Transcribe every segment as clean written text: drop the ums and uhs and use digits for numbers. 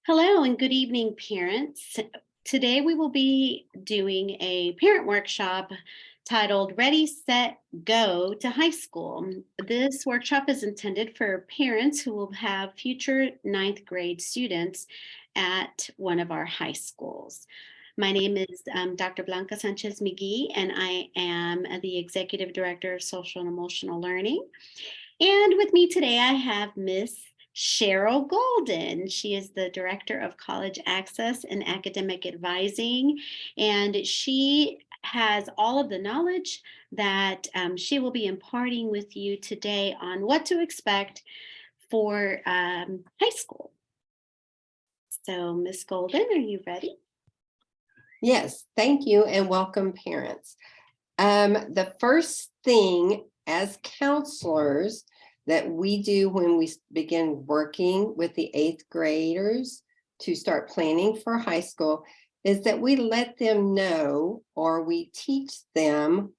Hello and good evening, parents. Today we will be doing a parent workshop titled Ready, Set, Go to High School. This workshop is intended for parents who will have future ninth grade students at one of our high schools. My name is Dr. Blanca Sanchez McGee, and I am the Executive Director of Social and Emotional Learning. And with me today, I have Miss Cheryl Golden. She is the Director of College Access and Academic Advising, and she has all of the knowledge that she will be imparting with you today on what to expect for high school. So, Miss Golden, are you ready? Yes, thank you and welcome, parents. The first thing as counselors that we do when we begin working with the 8th graders to start planning for high school is that we let them know, or we teach them,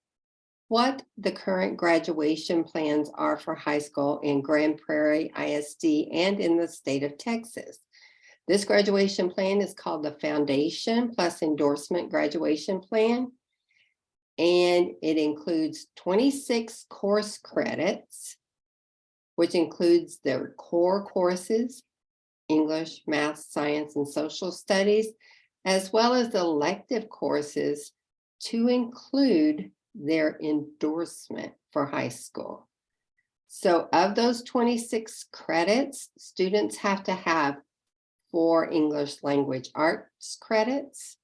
what the current graduation plans are for high school in Grand Prairie ISD and in the state of Texas. This graduation plan is called the Foundation Plus Endorsement Graduation Plan, and it includes 26 course credits, which includes their core courses, English, math, science, and social studies, as well as elective courses to include their endorsement for high school. So of those 26 credits, students have to have 4 English language arts credits,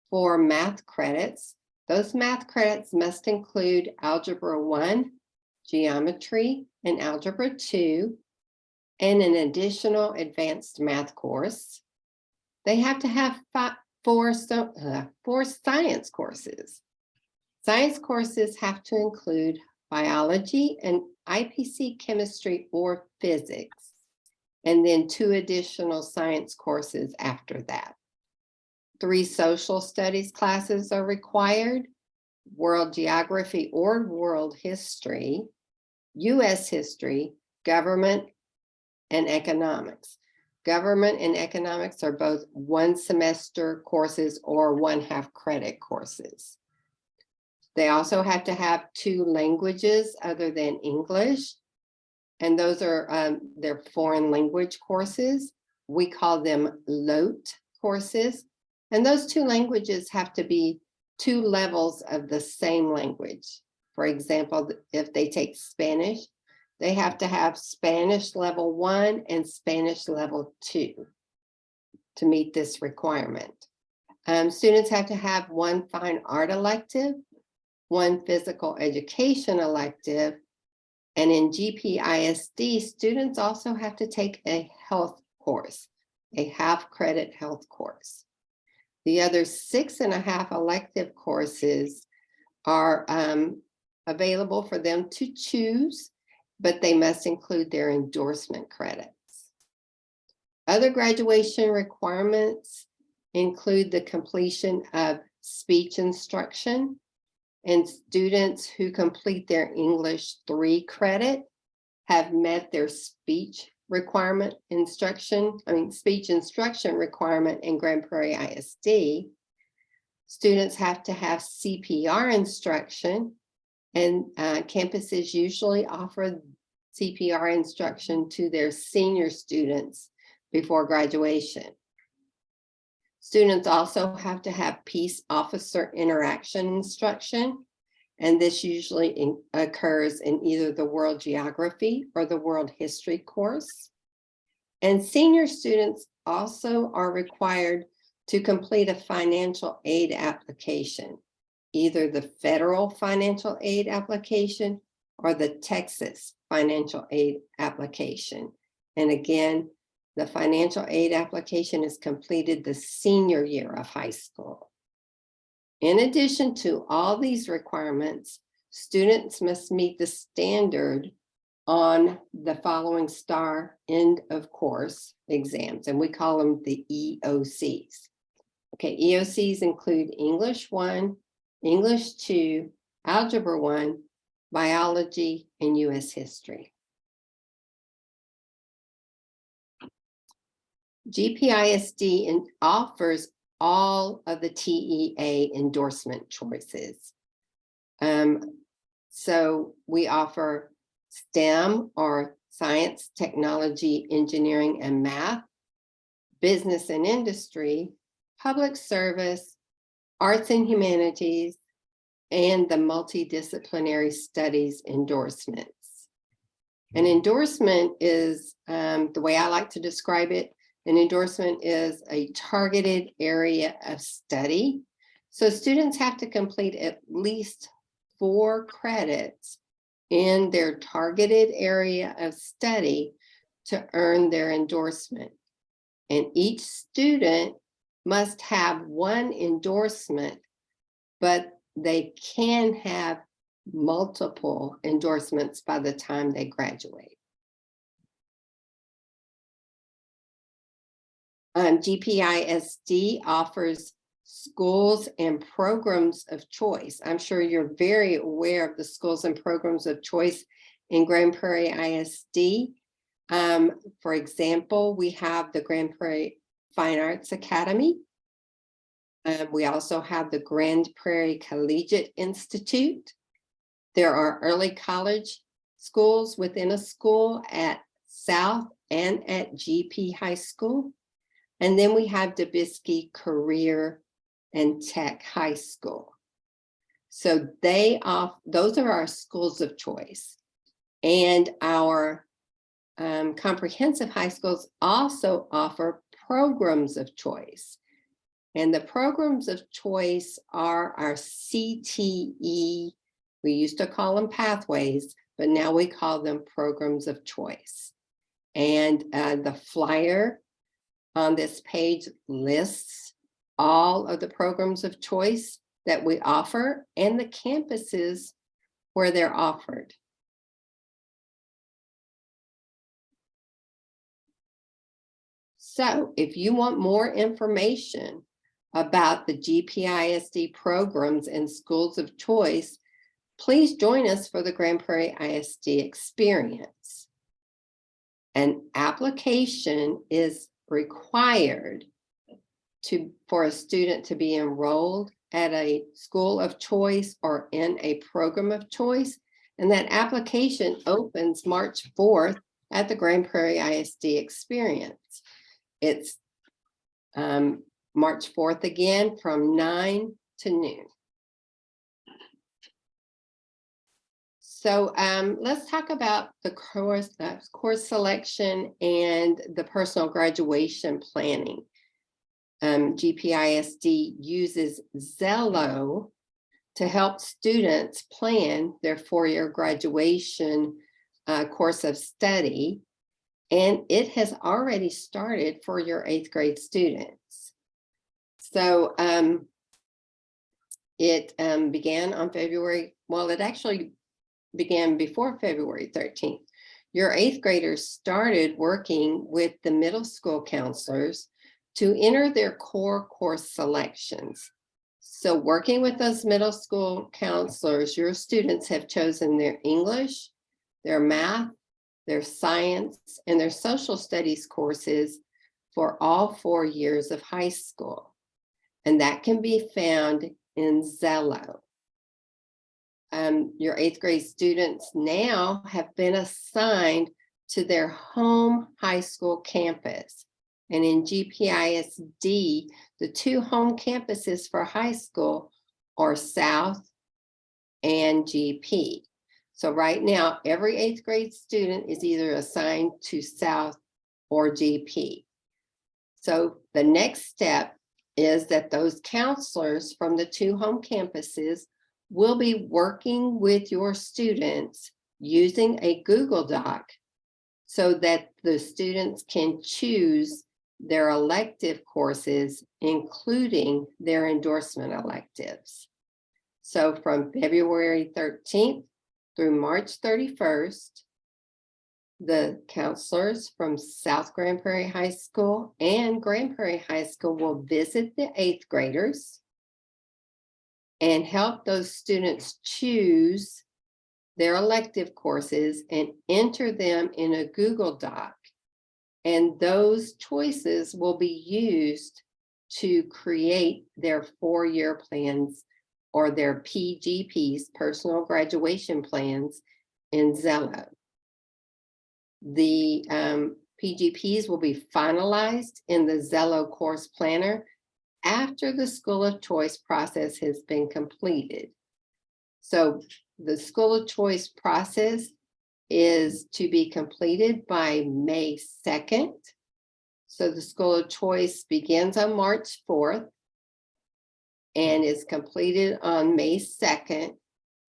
4 math credits. Those math credits must include Algebra 1, Geometry, and Algebra 2, and an additional advanced math course. They have to have 4 science courses. Science courses have to include biology and IPC chemistry or physics, and then 2 additional science courses after that. 3 social studies classes are required: world geography or world history, US history, government, and economics. Government and economics are both 1 semester courses or 1/2 credit courses. They also have to have 2 languages other than English, and those are their foreign language courses. We call them LOTE courses, and those 2 languages have to be 2 levels of the same language. For example, if they take Spanish, they have to have Spanish level 1 and Spanish level 2 to meet this requirement. Students have to have 1 fine art elective, 1 physical education elective, and in GPISD, students also have to take a health course, a 1/2 credit health course. The other 6.5 elective courses are available for them to choose, but they must include their endorsement credits. Other graduation requirements include the completion of speech instruction, and students who complete their English 3 credit have met their speech instruction requirement in Grand Prairie ISD. Students have to have CPR instruction, and campuses usually offer CPR instruction to their senior students before graduation. Students also have to have peace officer interaction instruction, and this usually occurs in either the world geography or the world history course. And senior students also are required to complete a financial aid application, either the federal financial aid application or the Texas financial aid application. And again, the financial aid application is completed the senior year of high school. In addition to all these requirements, students must meet the standard on the following STAR end of course exams, and we call them the EOCs. Okay, EOCs include English 1, English 2, Algebra 1, Biology, and US history. GPISD offers all of the TEA endorsement choices. So we offer STEM, or science, technology, engineering, and math, business and industry, public service, arts and humanities, and the multidisciplinary studies endorsements. An endorsement is, the way I like to describe it, an endorsement is a targeted area of study. So students have to complete at least 4 credits in their targeted area of study to earn their endorsement. And each student must have 1 endorsement, but they can have multiple endorsements by the time they graduate. GPISD offers schools and programs of choice. I'm sure you're very aware of the schools and programs of choice in Grand Prairie ISD. For example, we have the Grand Prairie Fine Arts Academy. We also have the Grand Prairie Collegiate Institute. There are early college schools within a school at South and at GP High School. And then we have DeBisky Career and Tech High School. So those are our schools of choice. And our comprehensive high schools also offer programs of choice. And the programs of choice are our CTE. We used to call them pathways, but now we call them programs of choice. And the flyer on this page lists all of the programs of choice that we offer and the campuses where they're offered. So if you want more information about the GPISD programs and schools of choice, please join us for the Grand Prairie ISD experience. An application is required for a student to be enrolled at a school of choice or in a program of choice. And that application opens March 4th at the Grand Prairie ISD experience. It's March 4th again from 9 to noon. So let's talk about the course selection and the personal graduation planning. GPISD uses Zello to help students plan their 4-year graduation course of study, and it has already started for your 8th grade students. So it began on February, well, it actually began before February 13th. Your 8th graders started working with the middle school counselors to enter their core course selections. So working with those middle school counselors, your students have chosen their English, their math, their science, and their social studies courses for all 4 years of high school. And that can be found in Zello. Your 8th grade students now have been assigned to their home high school campus. And in GPISD, the 2 home campuses for high school are South and GP. So right now, every 8th grade student is either assigned to South or GP. So the next step is that those counselors from the 2 home campuses will be working with your students using a Google Doc so that the students can choose their elective courses, including their endorsement electives. So from February 13th through March 31st, the counselors from South Grand Prairie High School and Grand Prairie High School will visit the 8th graders and help those students choose their elective courses and enter them in a Google Doc. And those choices will be used to create their 4-year plans or their PGPs, personal graduation plans, in Zello. The PGPs will be finalized in the Zello course planner after the school of choice process has been completed. So the school of choice process is to be completed by May 2nd. So the school of choice begins on March 4th and is completed on May 2nd.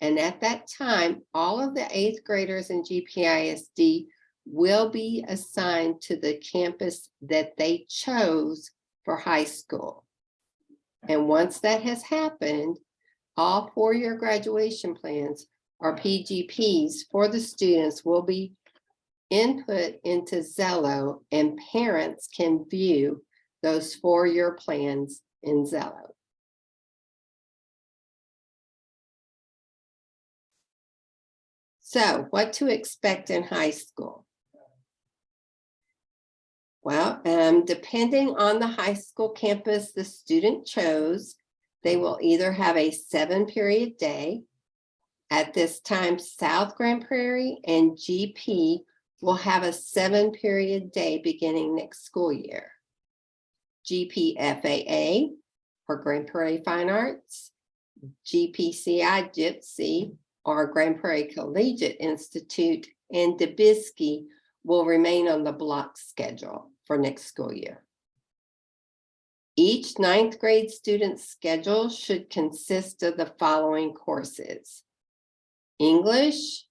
And at that time, all of the 8th graders in GPISD will be assigned to the campus that they chose for high school. And once that has happened, all 4-year graduation plans or PGPs for the students will be input into Zello, and parents can view those 4-year plans in Zello. So what to expect in high school? Well, depending on the high school campus the student chose, they will either have a 7-period day. At this time, South Grand Prairie and GP will have a 7-period day beginning next school year. GPFAA, or Grand Prairie Fine Arts, GPCI Gypsy, or Grand Prairie Collegiate Institute, and DeBisky will remain on the block schedule for next school year. Each 9th grade student's schedule should consist of the following courses: English,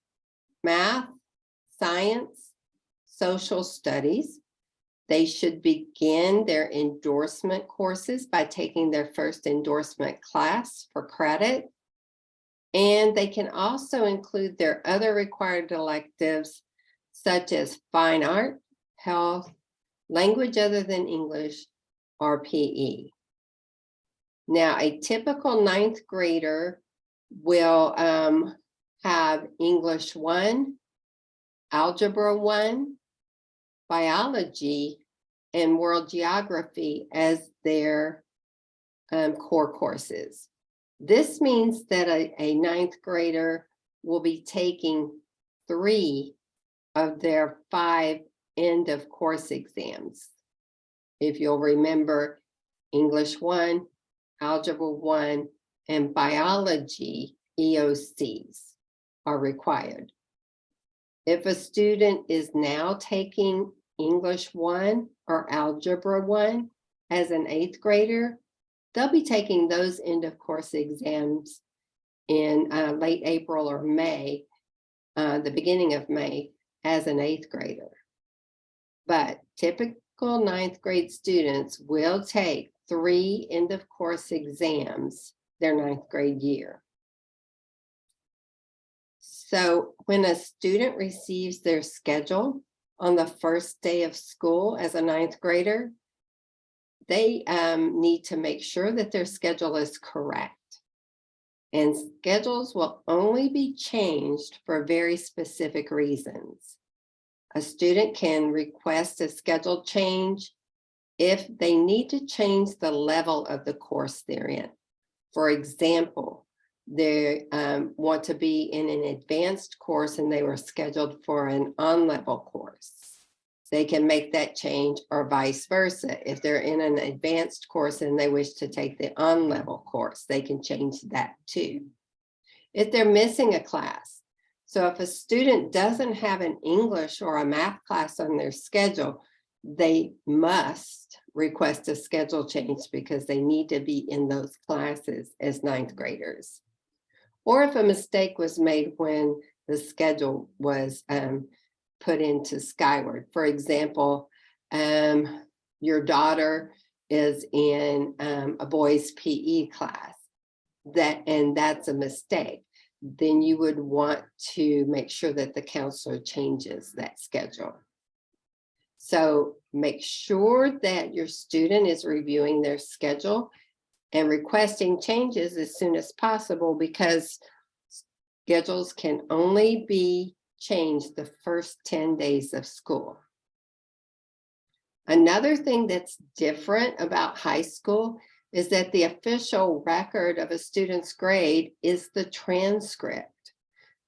math, science, social studies. They should begin their endorsement courses by taking their first endorsement class for credit. And they can also include their other required electives, such as fine art, health, language other than English, or PE. Now, a typical 9th grader will have English 1, Algebra 1, Biology, and World Geography as their core courses. This means that a 9th grader will be taking 3 of their 5 end of course exams. If you'll remember, English 1, Algebra 1, and Biology EOCs are required. If a student is now taking English 1 or Algebra 1 as an 8th grader, they'll be taking those end of course exams in late April or May, the beginning of May, as an 8th grader. But typical 9th grade students will take 3 end of course exams their 9th grade year. So when a student receives their schedule on the first day of school as a 9th grader, they need to make sure that their schedule is correct. And schedules will only be changed for very specific reasons. A student can request a schedule change if they need to change the level of the course they're in. For example, they want to be in an advanced course and they were scheduled for an on-level course. They can make that change, or vice versa. If they're in an advanced course and they wish to take the on-level course, they can change that too. If they're missing a class, so if a student doesn't have an English or a math class on their schedule, they must request a schedule change because they need to be in those classes as 9th graders. Or if a mistake was made when the schedule was put into Skyward. For example, your daughter is in a boys' PE class, and that's a mistake. Then you would want to make sure that the counselor changes that schedule. So make sure that your student is reviewing their schedule and requesting changes as soon as possible, because schedules can only be changed the first 10 days of school. Another thing that's different about high school is that the official record of a student's grade is the transcript.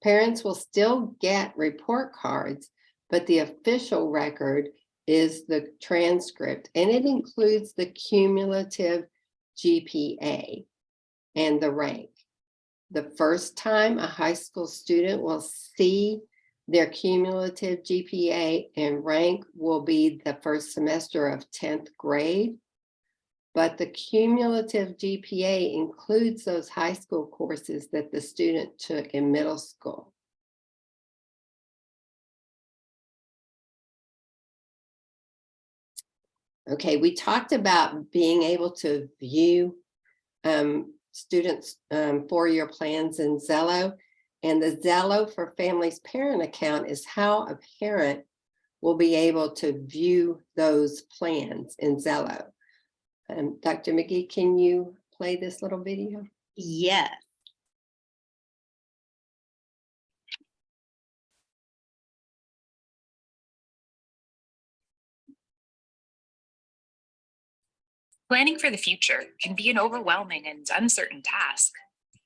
Parents will still get report cards, but the official record is the transcript, and it includes the cumulative GPA and the rank. The first time a high school student will see their cumulative GPA and rank will be the first semester of 10th grade, but the cumulative GPA includes those high school courses that the student took in middle school. Okay, we talked about being able to view students' four-year plans in Zello, and the Zello for Families Parent account is how a parent will be able to view those plans in Zello. Dr. McGee, can you play this little video? Yes. Planning for the future can be an overwhelming and uncertain task.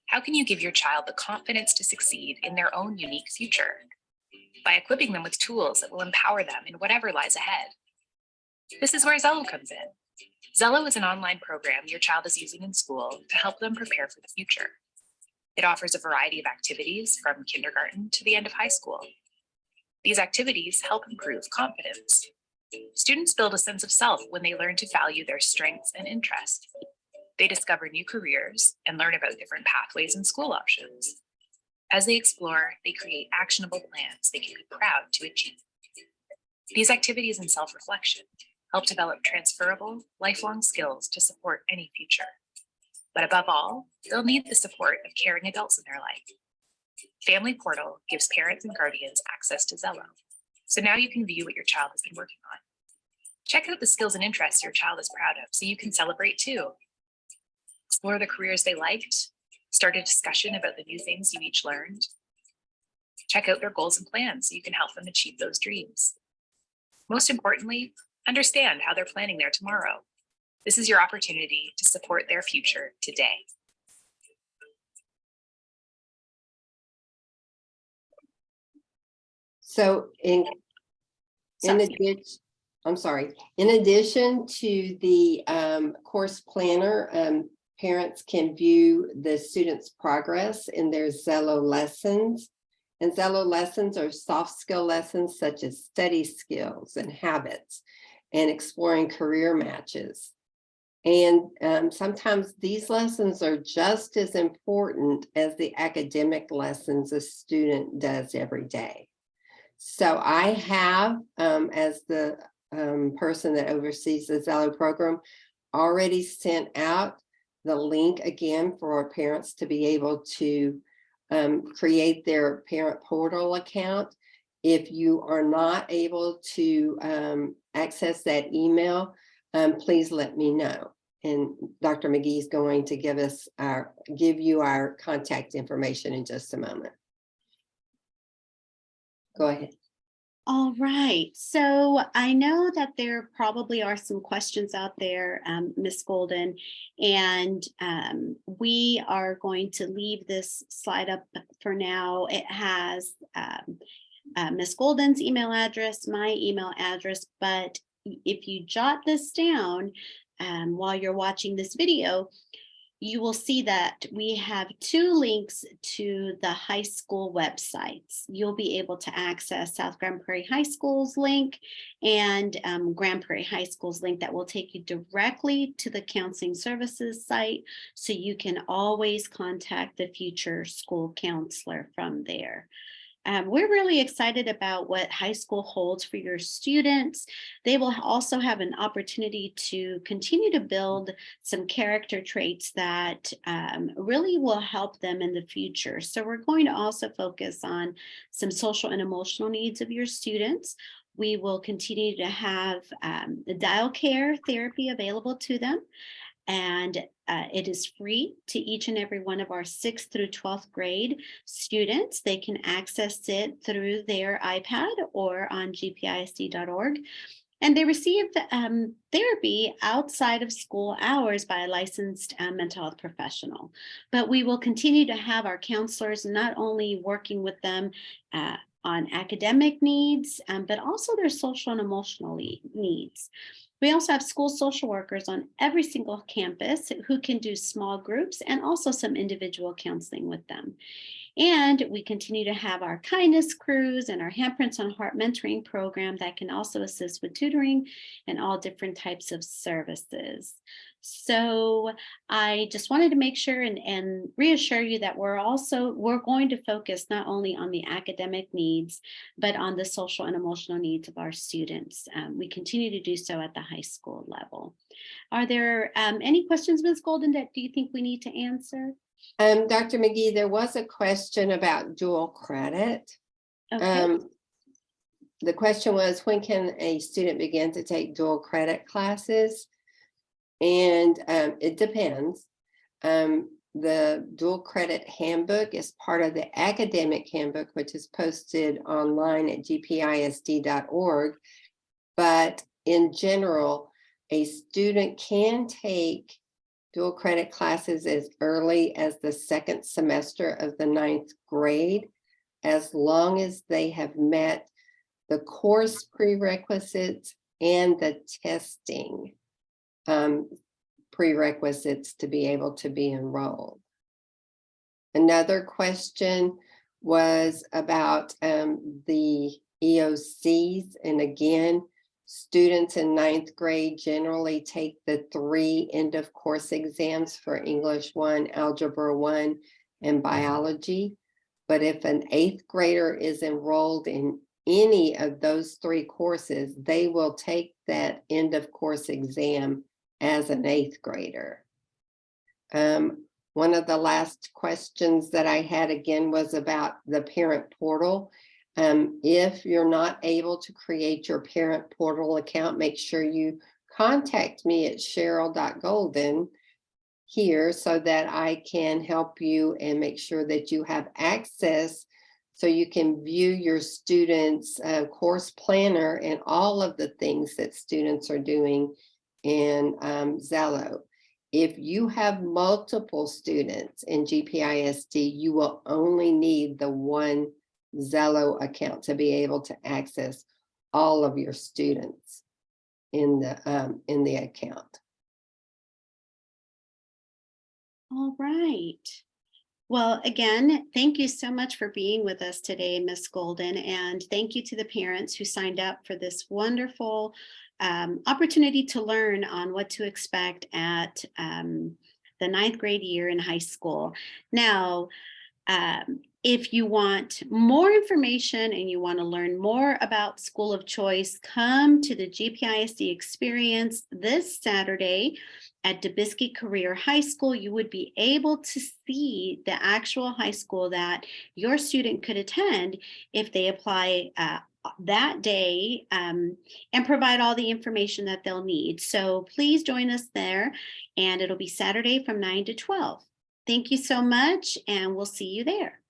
How can you give your child the confidence to succeed in their own unique future? By equipping them with tools that will empower them in whatever lies ahead. This is where Zello comes in. Zello is an online program your child is using in school to help them prepare for the future. It offers a variety of activities from kindergarten to the end of high school. These activities help improve confidence. Students build a sense of self when they learn to value their strengths and interests. They discover new careers and learn about different pathways and school options. As they explore, they create actionable plans they can be proud to achieve. These activities and self-reflection help develop transferable, lifelong skills to support any future. But above all, they'll need the support of caring adults in their life. Family Portal gives parents and guardians access to Zello, so now you can view what your child has been working on. Check out the skills and interests your child is proud of so you can celebrate too. Explore the careers they liked, start a discussion about the new things you each learned. Check out their goals and plans so you can help them achieve those dreams. Most importantly, understand how they're planning their tomorrow. This is your opportunity to support their future today. So in addition to the course planner, parents can view the students' progress in their Zello lessons. And Zello lessons are soft skill lessons such as study skills and habits and exploring career matches. And sometimes these lessons are just as important as the academic lessons a student does every day. So I have, as the person that oversees the Zello program, already sent out the link again for our parents to be able to create their parent portal account. If you are not able to access that email, please let me know. And Dr. McGee is going to give you our contact information in just a moment. Go ahead. All right. So I know that there probably are some questions out there, Ms. Golden, and we are going to leave this slide up for now. It has Ms. Golden's email address, my email address, but if you jot this down while you're watching this video, you will see that we have two links to the high school websites. You'll be able to access South Grand Prairie High School's link and Grand Prairie High School's link that will take you directly to the counseling services site, so you can always contact the future school counselor from there. We're really excited about what high school holds for your students. They will also have an opportunity to continue to build some character traits that really will help them in the future. So we're going to also focus on some social and emotional needs of your students. We will continue to have the dial care therapy available to them. And it is free to each and every one of our 6th through 12th grade students. They can access it through their iPad or on GPISD.org. And they receive therapy outside of school hours by a licensed mental health professional. But we will continue to have our counselors not only working with them on academic needs, but also their social and emotional needs. We also have school social workers on every single campus who can do small groups and also some individual counseling with them. And we continue to have our kindness crews and our Handprints on Heart mentoring program that can also assist with tutoring and all different types of services. So I just wanted to make sure and reassure you that we're going to focus not only on the academic needs, but on the social and emotional needs of our students. We continue to do so at the high school level. Are there any questions, Ms. Golden, that do you think we need to answer? Dr. McGee, there was a question about dual credit. Okay. The question was, when can a student begin to take dual credit classes? And it depends. The dual credit handbook is part of the academic handbook, which is posted online at gpisd.org. But in general, a student can take dual credit classes as early as the second semester of the 9th grade, as long as they have met the course prerequisites and the testing prerequisites to be able to be enrolled. Another question was about the EOCs, and again, students in 9th grade generally take the 3 end of course exams for English 1, Algebra 1, and Biology. But if an 8th grader is enrolled in any of those 3 courses, they will take that end of course exam as an 8th grader. One of the last questions that I had again was about the parent portal. If you're not able to create your parent portal account, make sure you contact me at cheryl.golden here so that I can help you and make sure that you have access so you can view your students' course planner and all of the things that students are doing in Zello. If you have multiple students in GPISD, you will only need the one Zello account to be able to access all of your students in the account. All right. Well, again, thank you so much for being with us today, Ms. Golden, and thank you to the parents who signed up for this wonderful opportunity to learn on what to expect at the 9th grade year in high school. Now, if you want more information and you want to learn more about School of Choice, come to the GPISD experience this Saturday at Dubisky Career High School. You would be able to see the actual high school that your student could attend if they apply that day and provide all the information that they'll need. So please join us there, and it'll be Saturday from 9 to 12. Thank you so much, and we'll see you there.